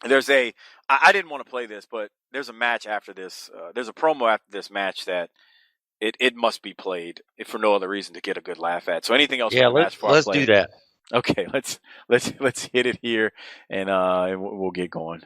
I didn't want to play this, but there's a match after this. There's a promo after this match that it must be played if for no other reason to get a good laugh at. So anything else from the match before I let's play do it? that. Okay, let's hit it here, and we'll get going.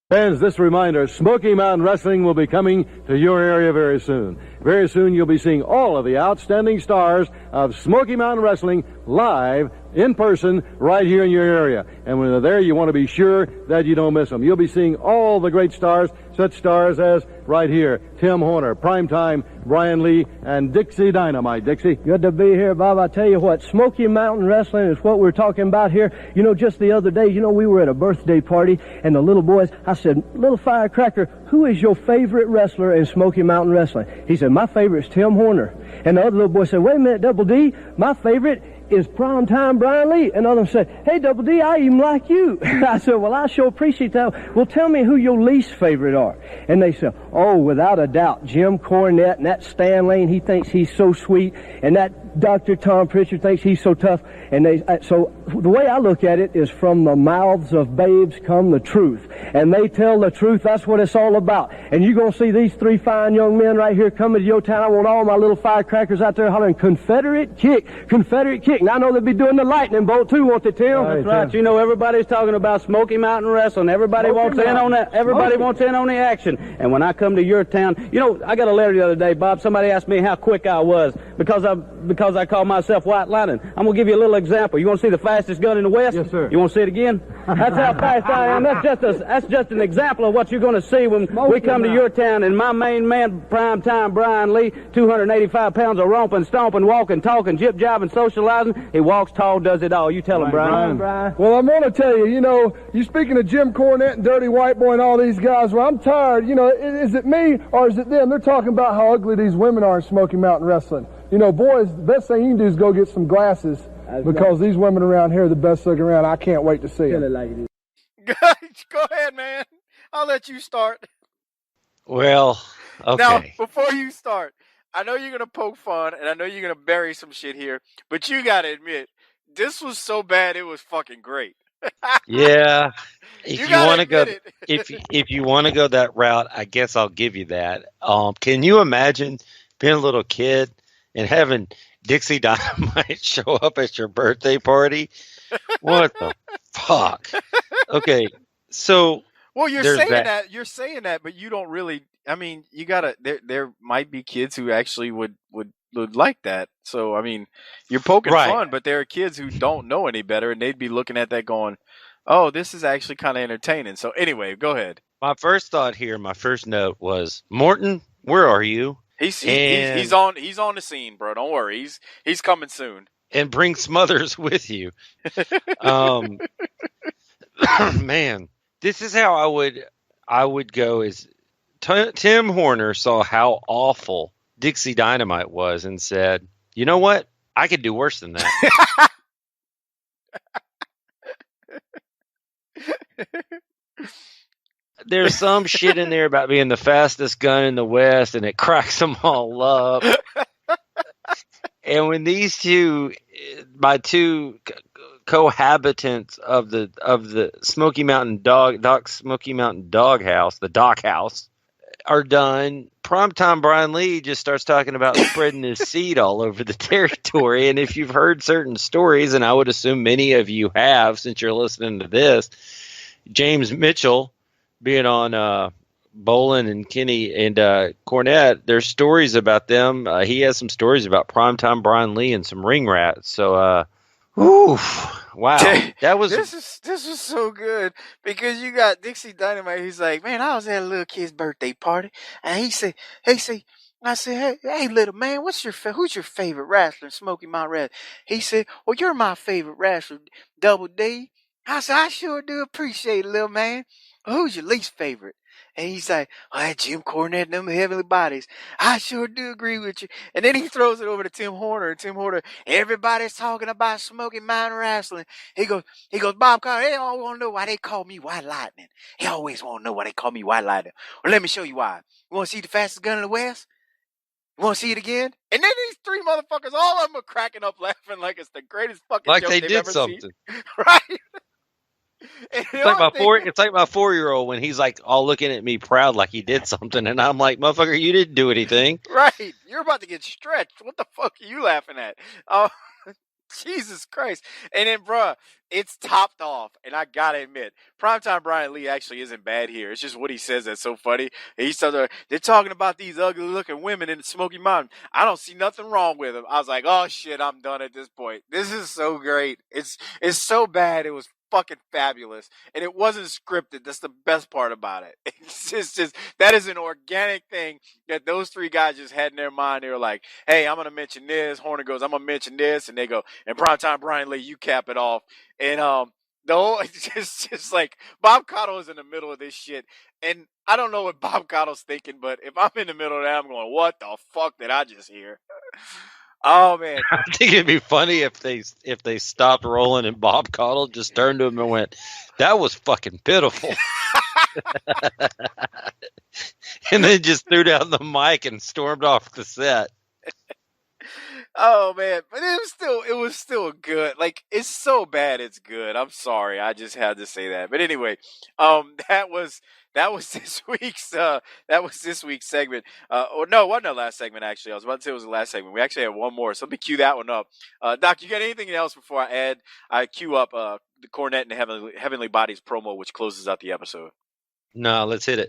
Fans, this reminder, Smoky Mountain Wrestling will be coming to your area very soon. Very soon you'll be seeing all of the outstanding stars of Smoky Mountain Wrestling live in person right here in your area. And when they're there, you want to be sure that you don't miss them. You'll be seeing all the great stars, such stars as right here, Tim Horner, Primetime, Brian Lee, and Dixie Dynomite. Dixie? Good to be here, Bob. I tell you what, Smoky Mountain Wrestling is what we're talking about here. You know, just the other day, we were at a birthday party, and the little boys, I said, little firecracker, who is your favorite wrestler in Smoky Mountain Wrestling? He said, my favorite is Tim Horner. And the other little boy said, wait a minute, Double D, my favorite is Primetime Brian Lee. And others said, hey, Double D, I even like you. I said, well, I sure appreciate that. Well, tell me who your least favorite are. And they said, oh, without a doubt, Jim Cornette and that Stan Lane, he thinks he's so sweet. And that Dr. Tom Pritchard thinks he's so tough. And so the way I look at it is from the mouths of babes come the truth. And they tell the truth. That's what it's all about. And you're going to see these three fine young men right here coming to your town. I want all my little firecrackers out there hollering, Confederate kick, Confederate kick. Now I know they'll be doing the lightning bolt too, won't they, Tim? That's right. You know, everybody's talking about Smoky Mountain Wrestling. Everybody wants in on that. Everybody wants in on the action. And when I come to your town, I got a letter the other day, Bob. Somebody asked me how quick I was because I call myself White Lightning. I'm going to give you a little example. You want to see the fastest gun in the West? Yes, sir. You want to see it again? That's how fast I am. That's just an example of what you're going to see when we come to your town. And my main man, Primetime Brian Lee, 285 pounds of romping, stomping, walking, talking, jip-jobbing, socializing. He walks tall, does it all. You tell him, Brian. Well, I'm going to tell you, you speaking of Jim Cornette and Dirty White Boy and all these guys, well, I'm tired. Is it me or is it them? They're talking about how ugly these women are in Smoky Mountain Wrestling. Boys, the best thing you can do is go get some glasses because these women around here are the best looking around. I can't wait to see them. Go ahead, man. I'll let you start. Well, okay. Now, before you start, I know you're going to poke fun, and I know you're going to bury some shit here, but you got to admit, this was so bad it was fucking great. Yeah. If you want to go, if you want to go that route, I guess I'll give you that. Can you imagine being a little kid and having Dixie Dynamite show up at your birthday party? What the fuck? Okay, so you're saying that, but you don't really. I mean, you gotta. There might be kids who actually would like that. So I mean, you're poking fun, but there are kids who don't know any better, and they'd be looking at that going, "Oh, this is actually kind of entertaining." So anyway, go ahead. My first thought here, my first note was, Morton, where are you? He's on the scene, bro. Don't worry, he's coming soon. And bring Smothers with you. Man, this is how I would go. Is Tim Horner saw how awful Dixie Dynamite was and said, you know what? I could do worse than that. There's some shit in there about being the fastest gun in the West, and it cracks them all up. And when these my two cohabitants of the Smoky Mountain Smoky Mountain Doghouse, the Dock House, are done, Primetime Brian Lee just starts talking about spreading his seed all over the territory. And if you've heard certain stories, and I would assume many of you have since you're listening to this, James Mitchell being on Bolin and Kenny and Cornette, there's stories about them. He has some stories about Primetime Brian Lee and some ring rats. So, wow, that was this was so good because you got Dixie Dynamite. He's like, man, I was at a little kid's birthday party, and I said, hey, little man, who's your favorite wrestler in Smoky Mountain Wrestling? He said, well, you're my favorite wrestler, Double D. I said, I sure do appreciate it, little man. Who's your least favorite? And he's like, oh, that Jim Cornette and them heavenly bodies. I sure do agree with you. And then he throws it over to Tim Horner. And Tim Horner, everybody's talking about Smoky Mountain Wrestling. He goes, Bob Carter, they all want to know why they call me White Lightning. He always want to know why they call me White Lightning. Well, let me show you why. You want to see the fastest gun in the West? You want to see it again? And then these three motherfuckers, all of them are cracking up laughing like it's the greatest fucking like joke they they've did ever something. seen. Right? And the It's like only my thing, it's like my 4-year-old when he's like all looking at me proud like he did something, and I'm like, motherfucker, you didn't do anything. right? You're about to get stretched. What the fuck are you laughing at? Oh, Jesus Christ! And then, bruh, it's topped off. And I gotta admit, Primetime Brian Lee actually isn't bad here. It's just what he says that's so funny. He's they're talking about these ugly-looking women in the Smoky Mountain. I don't see nothing wrong with them. I was like, oh shit, I'm done at this point. This is so great. It's so bad. It was fucking fabulous, and it wasn't scripted. That's the best part about it. It's just that is an organic thing that those three guys just had in their mind. They were like, hey, I'm gonna mention this. Horner goes, I'm gonna mention this, and they go, and Primetime Brian Lee, you cap it off. And the whole it's just like Bob Cottle is in the middle of this shit, and I don't know what Bob Cottle's thinking, but if I'm in the middle of that, I'm going, what the fuck did I just hear? Oh man. I think it'd be funny if they stopped rolling and Bob Caudle just turned to him and went, "That was fucking pitiful," and then just threw down the mic and stormed off the set. Oh man, but it was still good. Like, it's so bad it's good. I'm sorry. I just had to say that. But anyway, that was this week's segment. Or no, it wasn't our last segment actually. I was about to say it was the last segment. We actually have one more. So let me cue that one up. Doc, you got anything else before I cue up the Cornette and Heavenly Bodies promo, which closes out the episode? No, let's hit it.